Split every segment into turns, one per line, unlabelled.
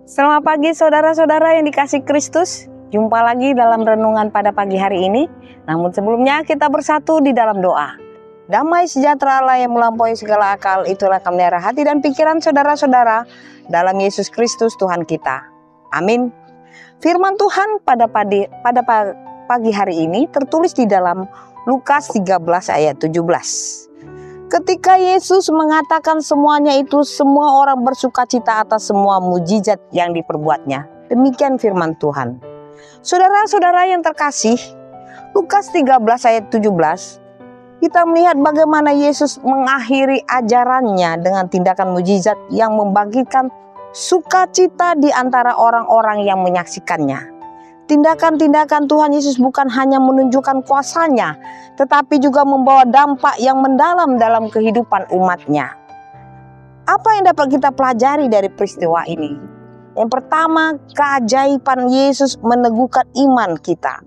Selamat pagi saudara-saudara yang dikasih Kristus. Jumpa lagi dalam renungan pada pagi hari ini. Namun sebelumnya kita bersatu di dalam doa. Damai sejahtera Allah yang melampaui segala akal, itulah memelihara hati dan pikiran saudara-saudara dalam Yesus Kristus Tuhan kita. Amin. Firman Tuhan pada pagi hari ini tertulis di dalam Lukas 13 ayat 17. Ketika Yesus mengatakan semuanya itu, semua orang bersukacita atas semua mujizat yang diperbuatnya. Demikian firman Tuhan. Saudara-saudara yang terkasih, Lukas 13 ayat 17, kita melihat bagaimana Yesus mengakhiri ajarannya dengan tindakan mujizat yang membangkitkan sukacita di antara orang-orang yang menyaksikannya. Tindakan-tindakan Tuhan Yesus bukan hanya menunjukkan kuasanya, tetapi juga membawa dampak yang mendalam dalam kehidupan umatnya. Apa yang dapat kita pelajari dari peristiwa ini? Yang pertama, keajaiban Yesus meneguhkan iman kita.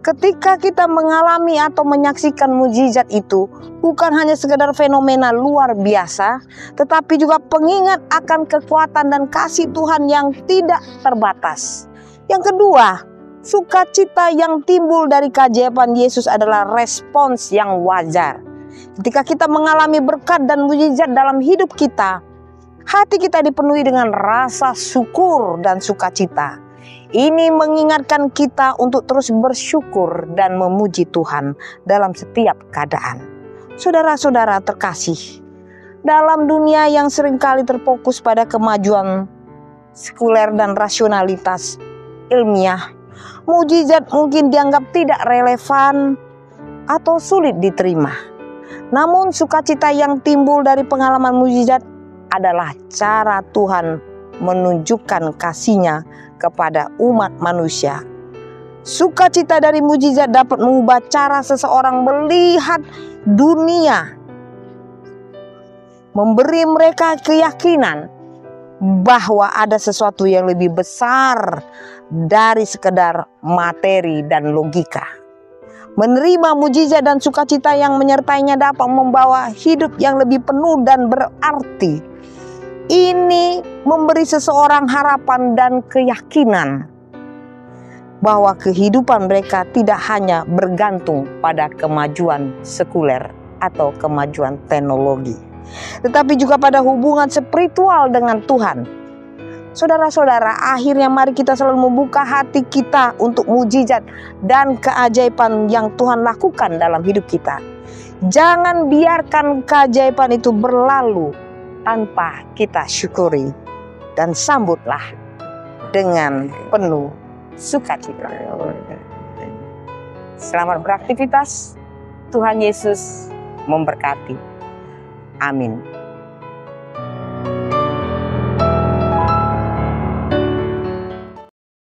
Ketika kita mengalami atau menyaksikan mujizat itu, bukan hanya sekedar fenomena luar biasa, tetapi juga pengingat akan kekuatan dan kasih Tuhan yang tidak terbatas. Yang kedua, sukacita yang timbul dari keajaiban Yesus adalah respons yang wajar. Ketika kita mengalami berkat dan mujizat dalam hidup kita, hati kita dipenuhi dengan rasa syukur dan sukacita. Ini mengingatkan kita untuk terus bersyukur dan memuji Tuhan dalam setiap keadaan. Saudara-saudara terkasih, dalam dunia yang seringkali terfokus pada kemajuan sekuler dan rasionalitas ilmiah, mujizat mungkin dianggap tidak relevan atau sulit diterima. Namun sukacita yang timbul dari pengalaman mujizat adalah cara Tuhan menunjukkan kasih-Nya kepada umat manusia. Sukacita dari mujizat dapat mengubah cara seseorang melihat dunia, memberi mereka keyakinan bahwa ada sesuatu yang lebih besar dari sekedar materi dan logika. Menerima mujizat dan sukacita yang menyertainya dapat membawa hidup yang lebih penuh dan berarti. Ini memberi seseorang harapan dan keyakinan bahwa kehidupan mereka tidak hanya bergantung pada kemajuan sekuler atau kemajuan teknologi, tetapi juga pada hubungan spiritual dengan Tuhan. Saudara-saudara, akhirnya mari kita selalu membuka hati kita untuk mujizat dan keajaiban yang Tuhan lakukan dalam hidup kita. Jangan biarkan keajaiban itu berlalu tanpa kita syukuri, dan sambutlah dengan penuh sukacita. Selamat beraktivitas. Tuhan Yesus memberkati. Amin.